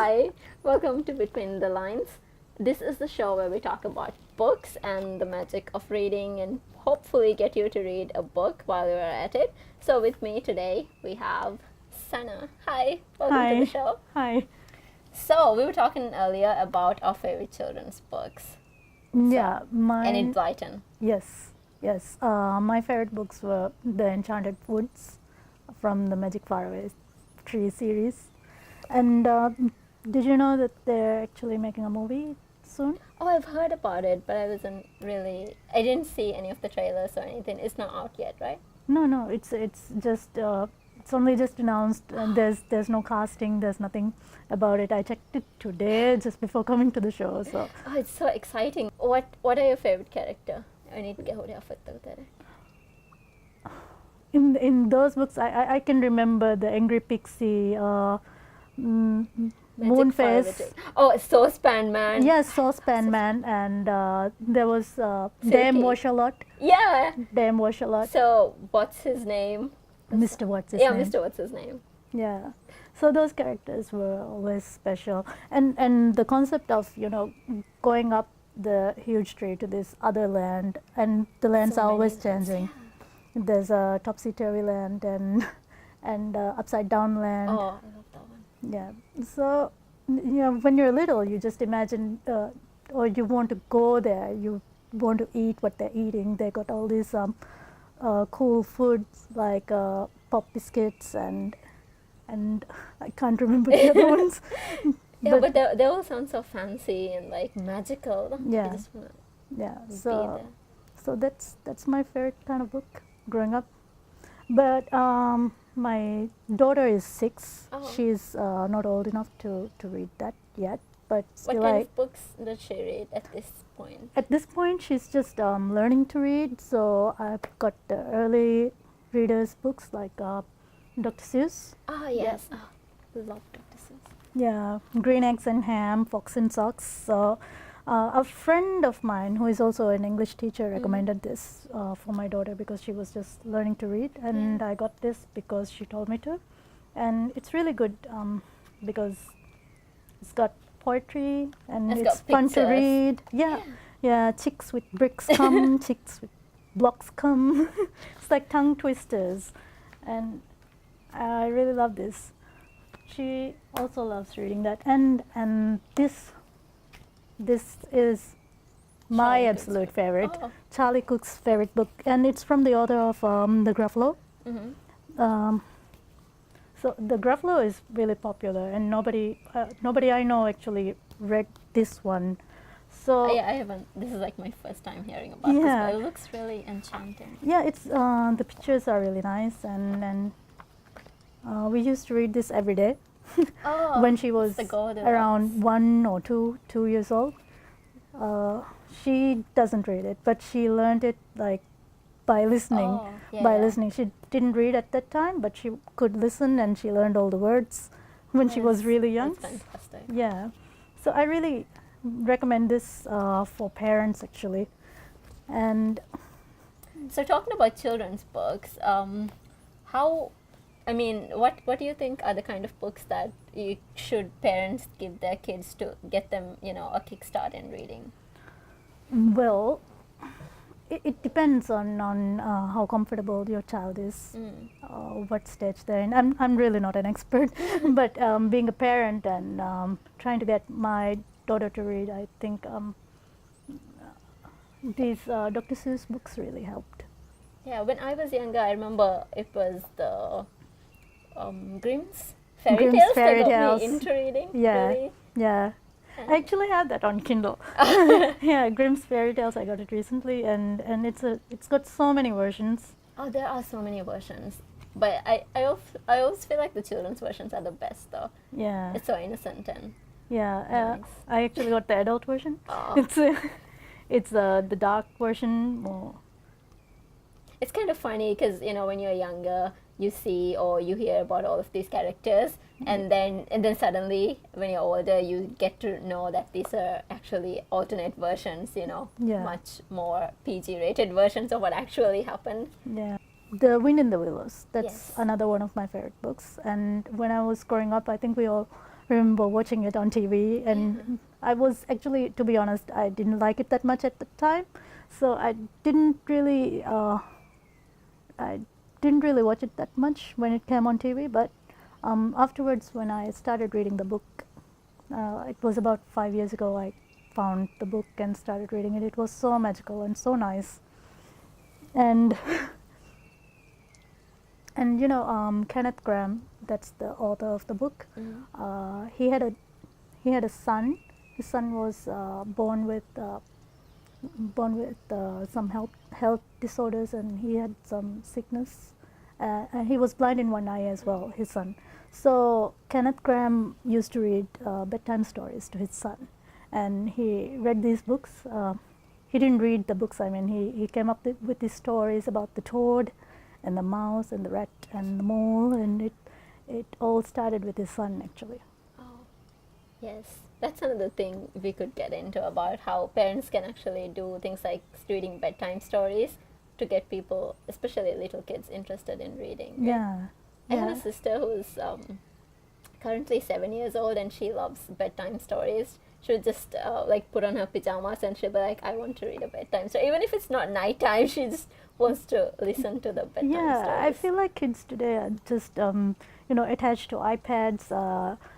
Hi, welcome to Between the Lines. This is the show where we talk about books and the magic of reading and hopefully get you to read a book while you're at it. So, with me today, we have Sana. Hi, welcome to the show. Hi. So, we were talking earlier about our favorite children's books. Yeah, Enid Blyton. Yes. My favorite books were The Enchanted Woods from the Magic Faraway Tree series. And did you know that they're actually making a movie soon? Oh, I've heard about it, but I didn't see any of the trailers or anything. It's not out yet, right? No, it's just it's only just announced. And there's no casting. There's nothing about it. I checked it today just before coming to the show. So oh, it's so exciting. What are your favorite character? In those books, I can remember the Angry Pixie, Moonface. Oh, Saucepan Man. Yes, Saucepan Man, and there was Dame Washalot. Yeah. Dame Washalot. So what's his name? Mr. What's his name? Yeah, Mr. What's his name? Yeah. So those characters were always special, and the concept of going up the huge tree to this other land, and the lands are always changing. Yeah. There's a topsy-turvy land and upside down land. Oh, I love that one. Yeah. So when you're little, you just imagine, or you want to go there. You want to eat what they're eating. They got all these cool foods like pop biscuits and I can't remember the other ones. Yeah, but they all sound so fancy and like magical. Yeah. You just wanna So that's my favorite kind of book growing up. But my daughter is 6. Oh. She's not old enough to read that yet. But still, what kind of books does she read at this point? At this point, she's just learning to read. So I've got the early readers books like Dr. Seuss. Oh, yes. Yeah. Oh, love Dr. Seuss. Yeah, Green Eggs and Ham, Fox and Socks. So a friend of mine who is also an English teacher recommended this for my daughter because she was just learning to read, and I got this because she told me to. And it's really good because it's got poetry and it's fun to read. Yeah, chicks with bricks come, chicks with blocks come. It's like tongue twisters, and I really love this. She also loves reading that, and this is my absolute favorite. Oh. Charlie Cook's favorite book, and it's from the author of The Gruffalo. So The Gruffalo is really popular, and nobody I know actually read this one. So I haven't. This is like my first time hearing about this, but it looks really enchanting. Yeah, it's the pictures are really nice, and we used to read this every day. Oh, when she was around 1 or 2 years old. She doesn't read it, but she learned it like by listening. Listening. She didn't read at that time, but she could listen, and she learned all the words when she was really young. That's fantastic. Yeah. So I really recommend this for parents actually. And so talking about children's books, what do you think are the kind of books that parents give their kids to get them, a kickstart in reading? Well, it depends on how comfortable your child is, what stage they're in. I'm really not an expert, but being a parent and trying to get my daughter to read, I think these Dr. Seuss books really helped. Yeah, when I was younger, I remember it was the Grimm's fairy tales that got me into reading. Yeah, really. Yeah. I actually had that on Kindle. Yeah, Grimm's Fairy Tales. I got it recently, and it's got so many versions. Oh, there are so many versions, but I always feel like the children's versions are the best though. Yeah, it's so innocent and nice. I actually got the adult version. Oh. It's the dark version more. It's kind of funny because when you're younger, you see or you hear about all of these characters, and then suddenly when you're older, you get to know that these are actually alternate versions, much more PG rated versions of what actually happened. Yeah. The Wind in the Willows, that's another one of my favorite books. And when I was growing up, I think we all remember watching it on TV, and I was actually, to be honest, I didn't like it that much at the time, so I didn't really watch it that much when it came on TV. But afterwards, when I started reading the book, it was about 5 years ago, I found the book and started reading it. It was so magical and so nice. And and you know, Kenneth Grahame, that's the author of the book. He had a son. His son was born with some health disorders, and he had some sickness, and he was blind in one eye as well, his son. So Kenneth Grahame used to read bedtime stories to his son, and he read these books. He didn't read the books, I mean, he came up with these stories about the toad and the mouse and the rat and the mole, and it all started with his son, actually. Oh, yes. That's another thing we could get into, about how parents can actually do things like reading bedtime stories to get people, especially little kids, interested in reading. Yeah. I have a sister who's currently 7 years old, and she loves bedtime stories. She'll just like put on her pajamas and she'll be like, I want to read a bedtime story. Even if it's not nighttime, she just wants to listen to the bedtime stories. I feel like kids today are just attached to iPads,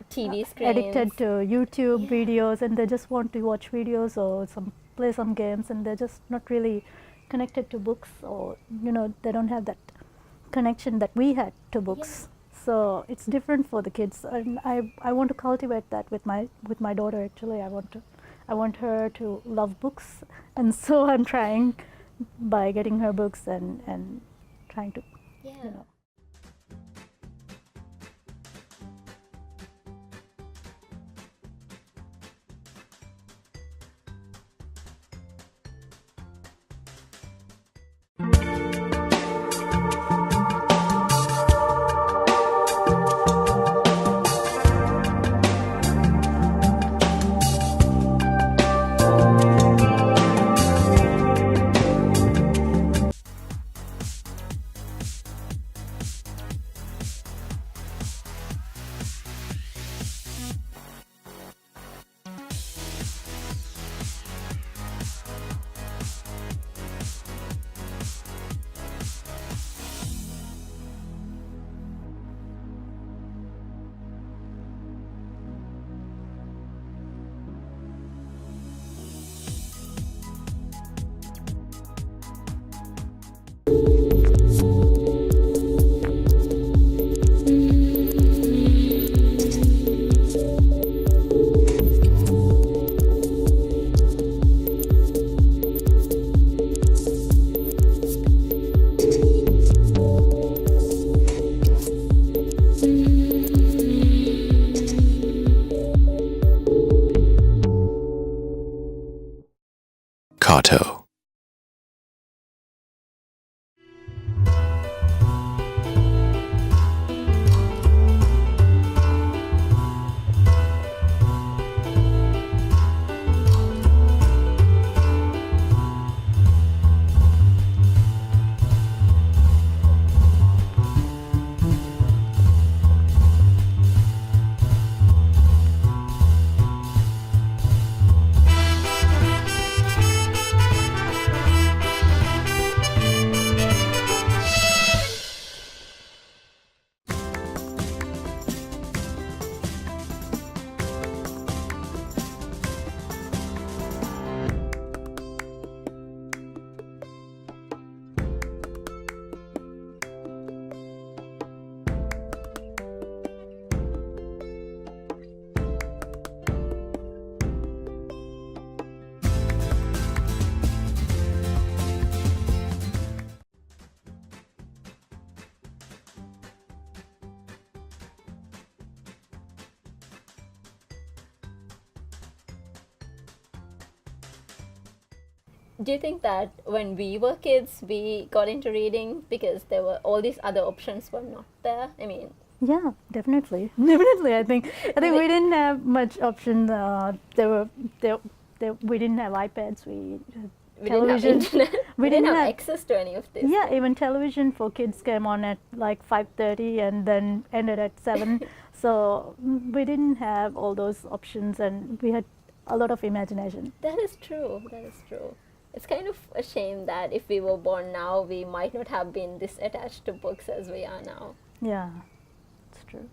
TV screens, addicted to YouTube videos, and they just want to watch videos or play some games, and they're just not really connected to books, or they don't have that connection that we had to books. So it's different for the kids, and I want to cultivate that with my daughter. Actually, I want her to love books, and so I'm trying by getting her books and trying to Kato. Do you think that when we were kids, we got into reading because there were all these other options were not there? I mean, yeah, definitely. I think we didn't have much option. We didn't have iPads. we Television. didn't have internet. We We didn't didn't have have- access to any of this. Yeah, even television for kids came on at like 5:30 and then ended at 7. So we didn't have all those options, and we had a lot of imagination. That is true. That is true. It's kind of a shame that if we were born now, we might not have been this attached to books as we are now. Yeah, it's true.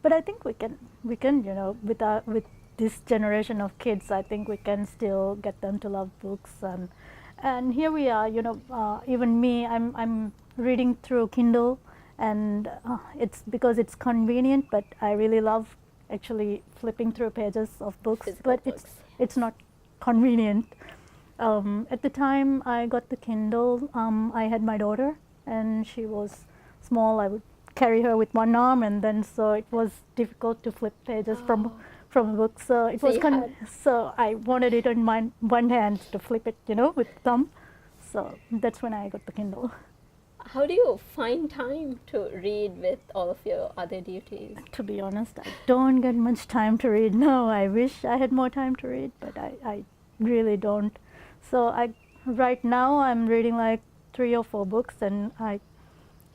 But I think we can, with this generation of kids, I think we can still get them to love books. And here we are, even me, I'm reading through Kindle, and it's because it's convenient, but I really love actually flipping through pages of books. Physical But books. it's not convenient. At the time I got the Kindle, I had my daughter, and she was small. I would carry her with one arm, and then so it was difficult to flip pages from a book. So it So was you so I wanted it in my one hand to flip it, with thumb. So that's when I got the Kindle. How do you find time to read with all of your other duties? To be honest, I don't get much time to read now. I wish I had more time to read, but I really don't. So right now I'm reading like 3 or 4 books, and I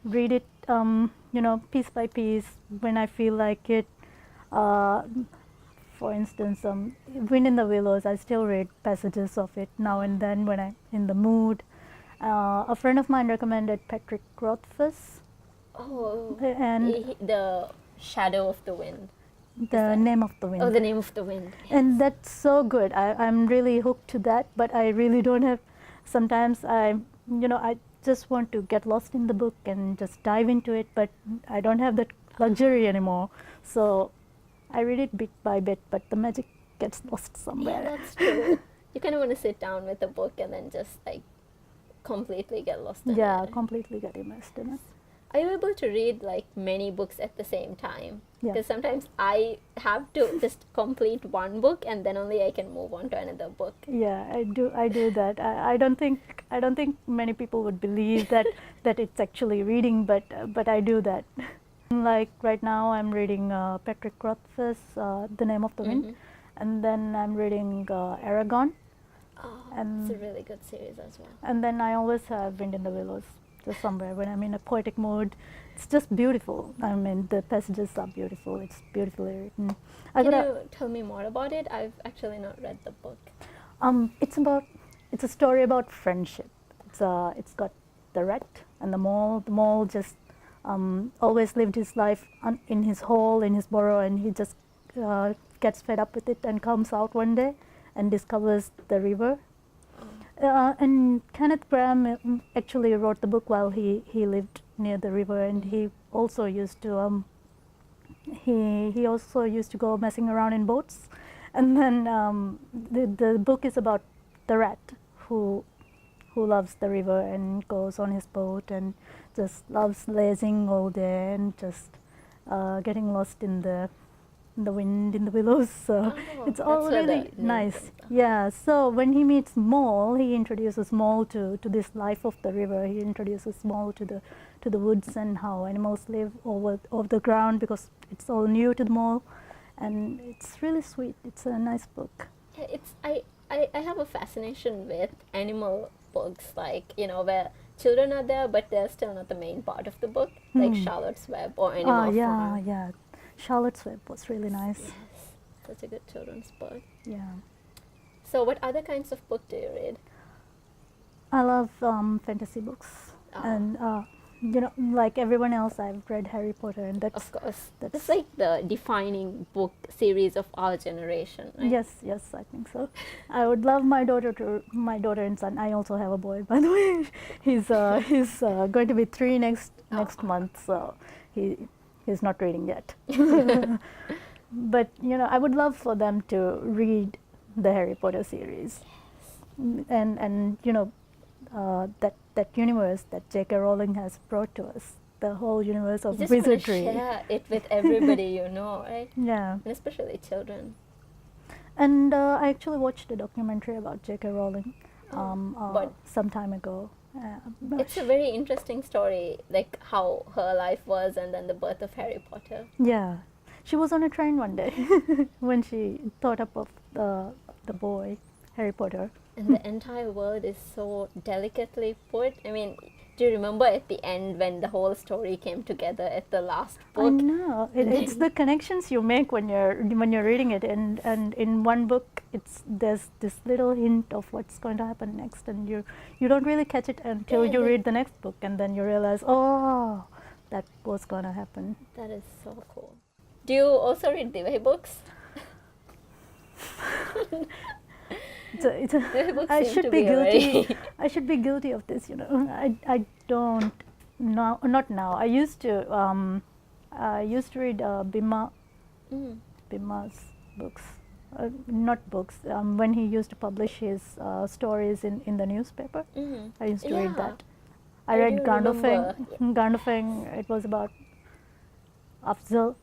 read it, piece by piece when I feel like it. For instance, Wind in the Willows, I still read passages of it now and then when I'm in the mood. A friend of mine recommended Patrick Rothfuss, Oh, and the Shadow of the Wind. The Name of the Wind. Oh, The Name of the Wind. And that's so good. I'm really hooked to that, but I really don't have. Sometimes I just want to get lost in the book and just dive into it, but I don't have that luxury anymore. So I read it bit by bit, but the magic gets lost somewhere. Yeah, that's true. You kind of want to sit down with a book and then just like completely get lost in Yeah, it. completely get immersed in it. Are you able to read like many books at the same time? Yeah. Because sometimes I have to just complete one book and then only I can move on to another book. Yeah, I do that. I don't think many people would believe that it's actually reading, but I do that. Like right now, I'm reading Patrick Rothfuss, The Name of the Wind, Mhm. and then I'm reading Aragon, Oh, And- it's a really good series as well. and then I always have Wind in the Willows, just somewhere when I'm in a poetic mood. It's just beautiful. I mean, the passages are beautiful. It's beautifully written. Can you tell me more about it? I've actually not read the book. It's a story about friendship. It's got the rat and the mole. The mole just always lived his life in his hole, in his burrow, and he just gets fed up with it and comes out one day and discovers the river. And Kenneth Grahame actually wrote the book while he lived near the river, and he also used to he also used to go messing around in boats. And then the book is about the rat who loves the river and goes on his boat and just loves lazing all day and just getting lost in the wind, in the willows. So it's all that's where the really name nice. comes from. Yeah. So when he meets Mole, he introduces Mole to this life of the river. He introduces Mole to the woods and how animals live over the ground, because it's all new to the Mole, and it's really sweet. It's a nice book. Yeah, I have a fascination with animal books, like, where children are there, but they're still not the main part of the book, like Charlotte's Web or Animal yeah, Farm. yeah. Charlotte's Web was really nice. Yes, such a good children's book. Yeah. So what other kinds of book do you read? I love fantasy books, and like everyone else, I've read Harry Potter, and that's Of course, that's- that's like the defining book series of our generation, right? Yes, I think so. I would love my daughter and son. I also have a boy, by the way. He's going to be 3 next month, so he's not reading yet. But I would love for them to read the Harry Potter series, and that universe that J.K. Rowling has brought to us, the whole universe of You just want to wizardry. share it with everybody, right? Yeah. And especially children. And I actually watched a documentary about J.K. Rowling But- some time ago. It's a very interesting story, like how her life was and then the birth of Harry Potter. Yeah, she was on a train one day when she thought up of the boy Harry Potter. And the entire world is so delicately put. I mean, do you remember at the end when the whole story came together at the last I book? know it's the connections you make when you're reading it, and in one book there's this little hint of what's going to happen next, and you don't really catch it until you read the next book, and then you realize, oh, that was going to happen. That is so cool. Do you also read Divya books? Divya books I seem should to be guilty. very- I should be guilty of this, you know. I don't now, not now. I used to read Bima's books, not books. When he used to publish his stories in the newspaper, I used to read Yeah. that. I read do remember. Gandalfing. It was about Afzal.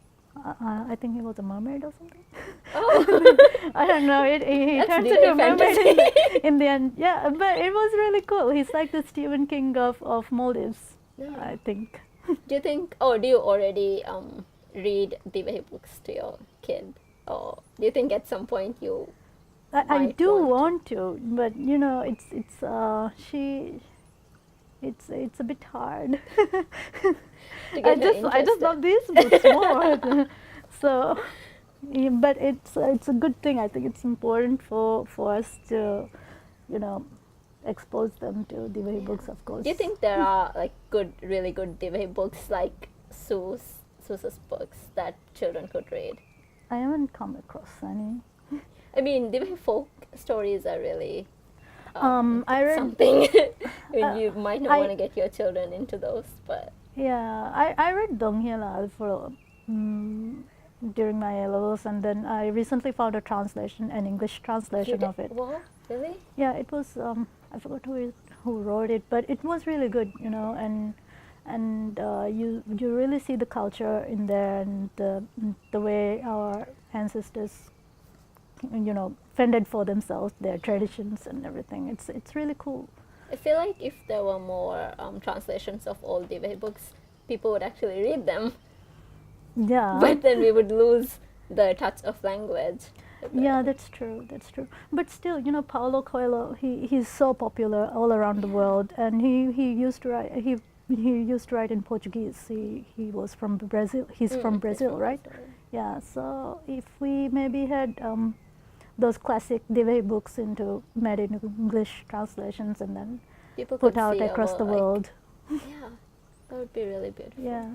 I think he was a mermaid or something. Oh, I don't know. He That's turns Disney into a mermaid fantasy. in the end. Yeah, but it was really cool. He's like the Stephen King of Maldives, Yeah. I think. Do you think, do you already read Divya books to your kid? Or do you think at some point you I might do want want to, but you know, it's a bit hard. to get her I just interested? love these books more. So, yeah, but it's a good thing. I think it's important for us to, you know, expose them to Divya books, of course. Do you think there are like really good Divya books like Sue's books that children could read? I haven't come across any. I mean, Divya folk stories are really I read. something. I mean, you might not I- want to get your children into those, but Yeah, I read Dong Hyelal for during my A-levels, and then I recently found a translation, an English translation of it. Wow, really? Yeah, it was. I forgot who wrote it, but it was really good, you know, and you really see the culture in there, and the way our ancestors, you know, fended for themselves, their traditions and everything. It's really cool. I feel like if there were more translations of all Divya books, people would actually read them. Yeah. But then we would lose the touch of language. Yeah, that's true. That's true. But still, you know, Paulo Coelho, he's so popular all around the world, and he used to write. He used to write in Portuguese. He was from Brazil. He's from Brazil, right? Yeah. So if we maybe had those classic Divya books made in English translations and then People put could out see across our, the world. Yeah, that would be really beautiful. Yeah.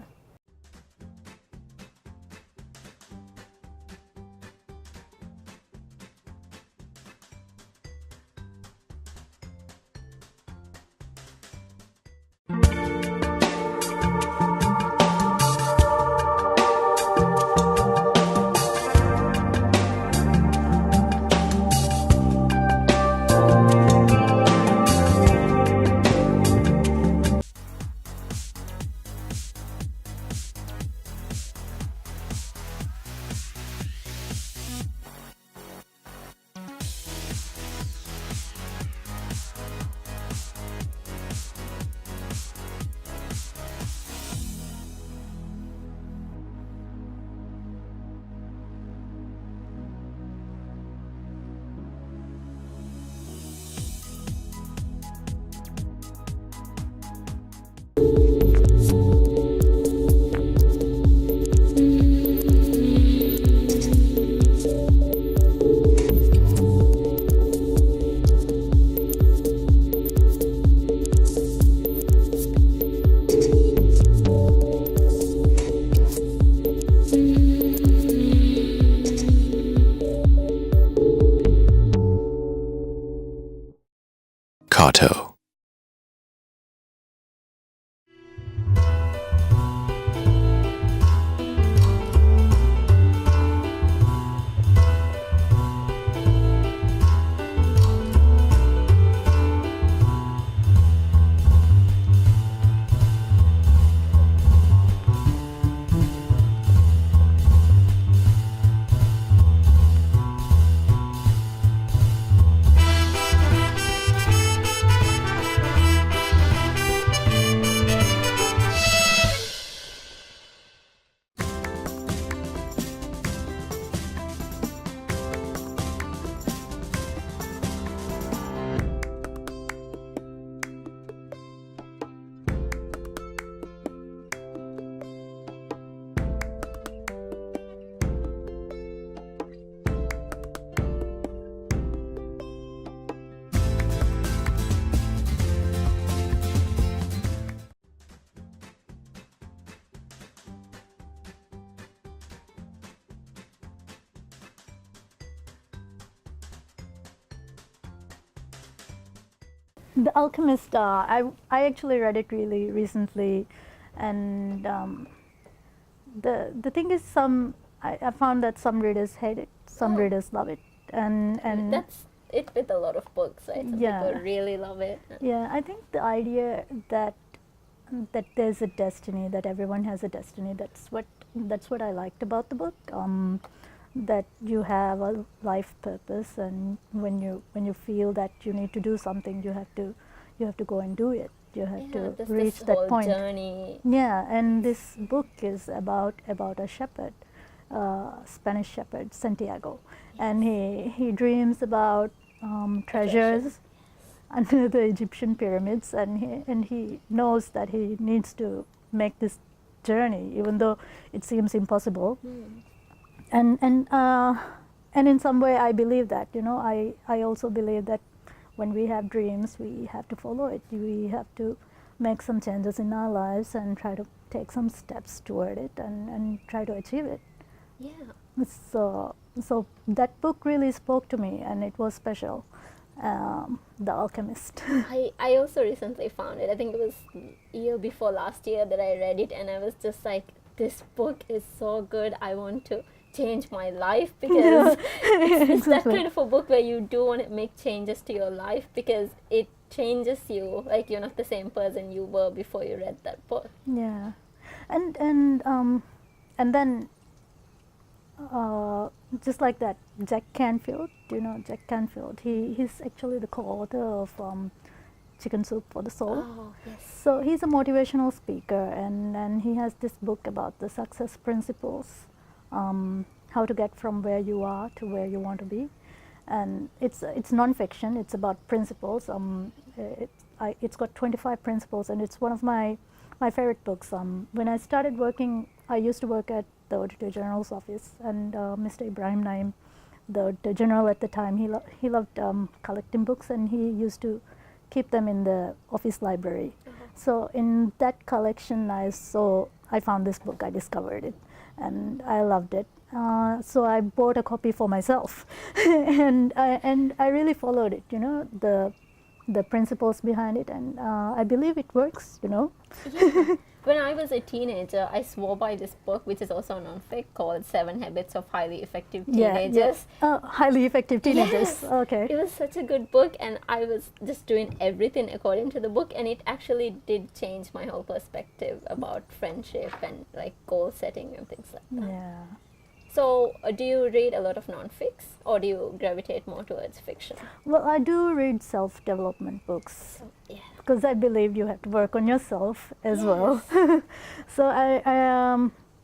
Kato. The Alchemist, I actually read it really recently, and the thing is, I found that some readers hate it, some Oh. readers love it, and That's it with a lot of books, right? Some Yeah. people really love it. yeah, I think the idea that there's a destiny, that everyone has a destiny. That's what I liked about the book. That you have a life purpose, and when you feel that you need to do something, you have to go and do it. You have Yeah, to there's reach this that whole point. journey. Yeah, and this book is about a shepherd, Spanish shepherd Santiago, and he dreams about treasures under the Egyptian pyramids, and he knows that he needs to make this journey, even though it seems impossible. And in some way, I believe that. I also believe that when we have dreams, we have to follow it. We have to make some changes in our lives and try to take some steps toward it and try to achieve it. Yeah. So that book really spoke to me, and it was special. The Alchemist. I also recently found it. I think it was year before last year that I read it, and I was just like, this book is so good. I want to change my life, because it's that kind of a book where you do want to make changes to your life, because it changes you. Like, you're not the same person you were before you read that book. Yeah, and then just like that, Jack Canfield. Do you know Jack Canfield? He's actually the co-author of Chicken Soup for the Soul. Oh, yes. So he's a motivational speaker, and he has this book about the success principles, how to get from where you are to where you want to be, and it's non-fiction. It's about principles. It's got 25 principles, and it's one of my favorite books. When I started working, I used to work at the Auditor General's office, and Mr. Ibrahim Naim, the general at the time, he loved collecting books, and he used to keep them in the office library. So in that collection, I found this book. I discovered it, and I loved it. So I bought a copy for myself, and I really followed it. The principles behind it, and I believe it works. Yeah. When I was a teenager, I swore by this book, which is also a non-fic, called 7 Habits of Highly Effective Teenagers. Highly effective teenagers. Yes. Okay. It was such a good book, and I was just doing everything according to the book, and it actually did change my whole perspective about friendship and like goal setting and things like that. Yeah. So, do you read a lot of non-fics, or do you gravitate more towards fiction? Well, I do read self-development books. So, yeah. Because I believe you have to work on yourself as well. So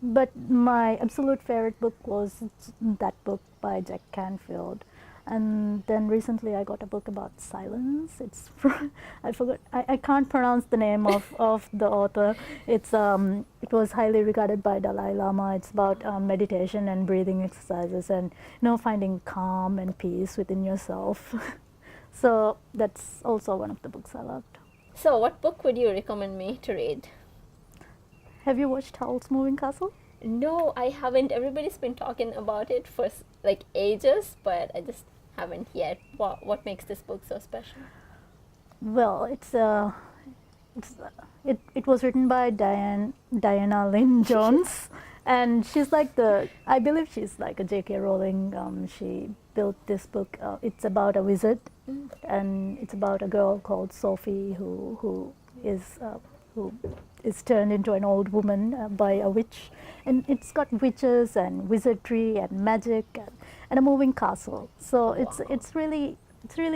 but my absolute favorite book was that book by Jack Canfield, and then recently I got a book about silence. It's I forgot. I can't pronounce the name of the author. It was highly regarded by Dalai Lama. It's about meditation and breathing exercises, and finding calm and peace within yourself. So that's also one of the books I loved. So, what book would you recommend me to read? Have you watched Howl's Moving Castle? No, I haven't. Everybody's been talking about it for like ages, but I just haven't yet. What makes this book so special? Well, it was written by Diana Lynn Jones, and she's like I believe she's like a J.K. Rowling. She built this book. It's about a wizard, and it's about a girl called Sophie who is turned into an old woman by a witch, and it's got witches and wizardry and magic and a moving castle. So it's really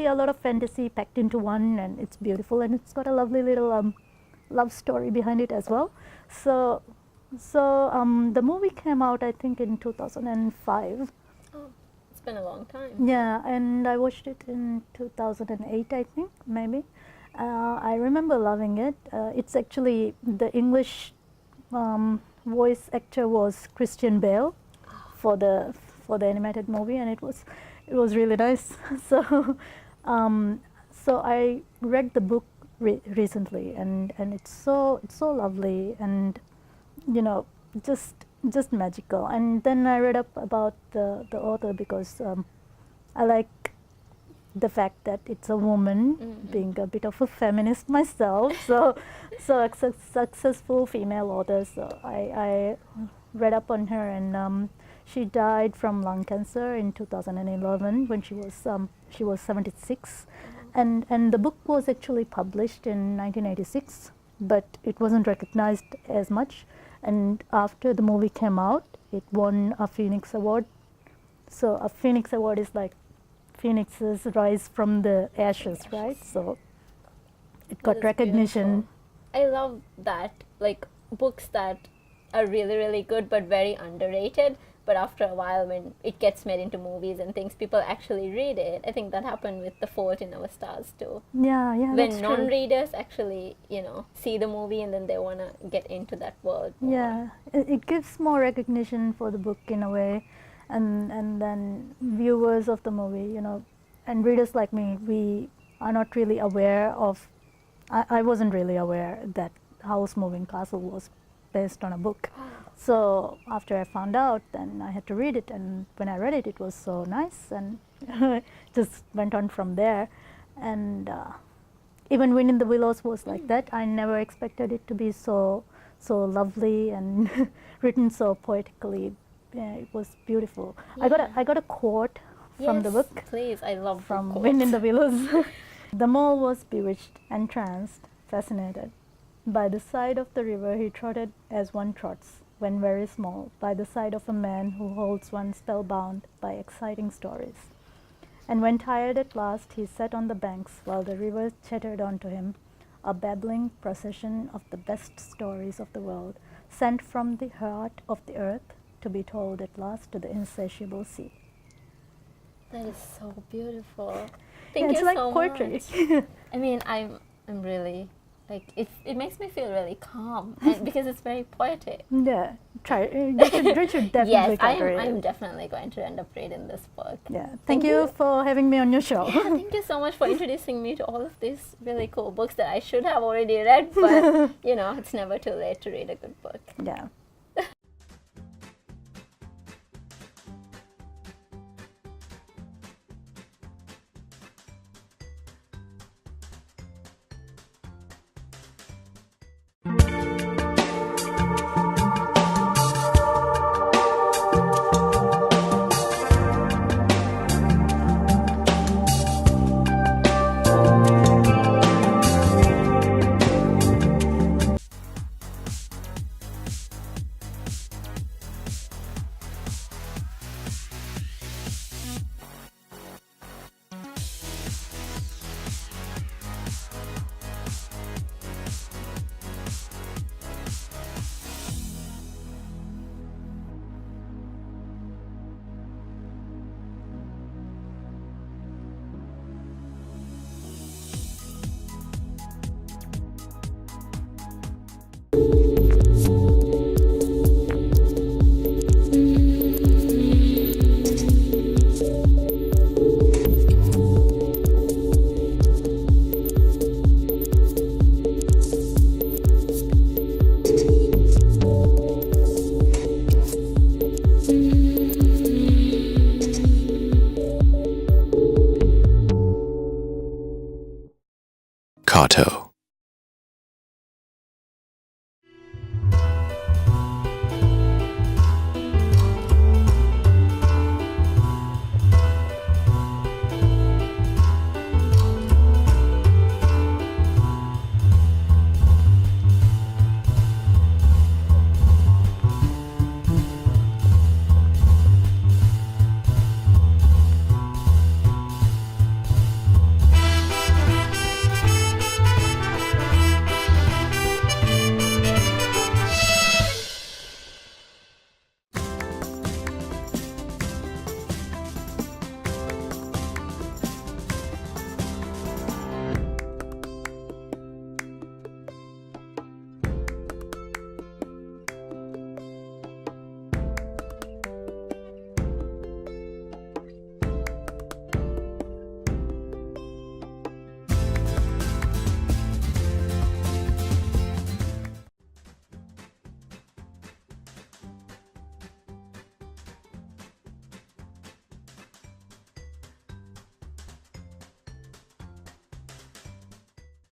a lot of fantasy packed into one, and it's beautiful, and it's got a lovely little love story behind it as well. So the movie came out, I think, in 2005. Oh, it's been a long time. Yeah, and I watched it in 2008, I think, maybe. I remember loving it. It's actually the English voice actor was Christian Bale for the animated movie, and it was really nice. So I read the book recently, and it's so lovely, and just magical. And then I read up about the author, because I the fact that it's a woman, being a bit of a feminist myself, so a successful female author. So I read up on her, and she died from lung cancer in 2011 when she was 76, and the book was actually published in 1986, but it wasn't recognized as much. And after the movie came out, it won a Phoenix Award. So a Phoenix Award is like phoenixes rise from the ashes, right? So it got recognition. Beautiful. I love that, like books that are really, really good but very underrated. But after a while, when it gets made into movies and things, people actually read it. I think that happened with The Fault in Our Stars too. Yeah, When that's true. non-readers actually, see the movie and then they want to get into that world more. Yeah, it gives more recognition for the book in a way, and then viewers of the movie, and readers like me, we are not really aware of. I wasn't really aware that House Moving Castle was based on a book. So after I found out, then I had to read it, and when I read it, it was so nice, and just went on from there. And even Wind in the Willows was like that. I never expected it to be so lovely and written so poetically. Yeah, it was beautiful. Yeah. I got a quote from the Yes, book please, I love from quotes. Wind in the Willows. The mole was bewitched, entranced, fascinated. By the side of the river he trotted as one trots, when very small, by the side of a man who holds one spellbound by exciting stories. And when tired at last, he sat on the banks while the river chattered onto him, a babbling procession of the best stories of the world, sent from the heart of the earth to be told at last to the insatiable sea. That is so beautiful. Yeah, Thank it's you like so poetry. much. I mean, I'm really like it makes me feel really calm, and because it's very poetic. Yeah, try. You should definitely Yes, try to read I'm it. definitely going to end up reading this book. Yeah, thank you for having me on your show. Yeah, thank you so much for introducing me to all of these really cool books that I should have already read, but it's never too late to read a good book. Yeah. Kato.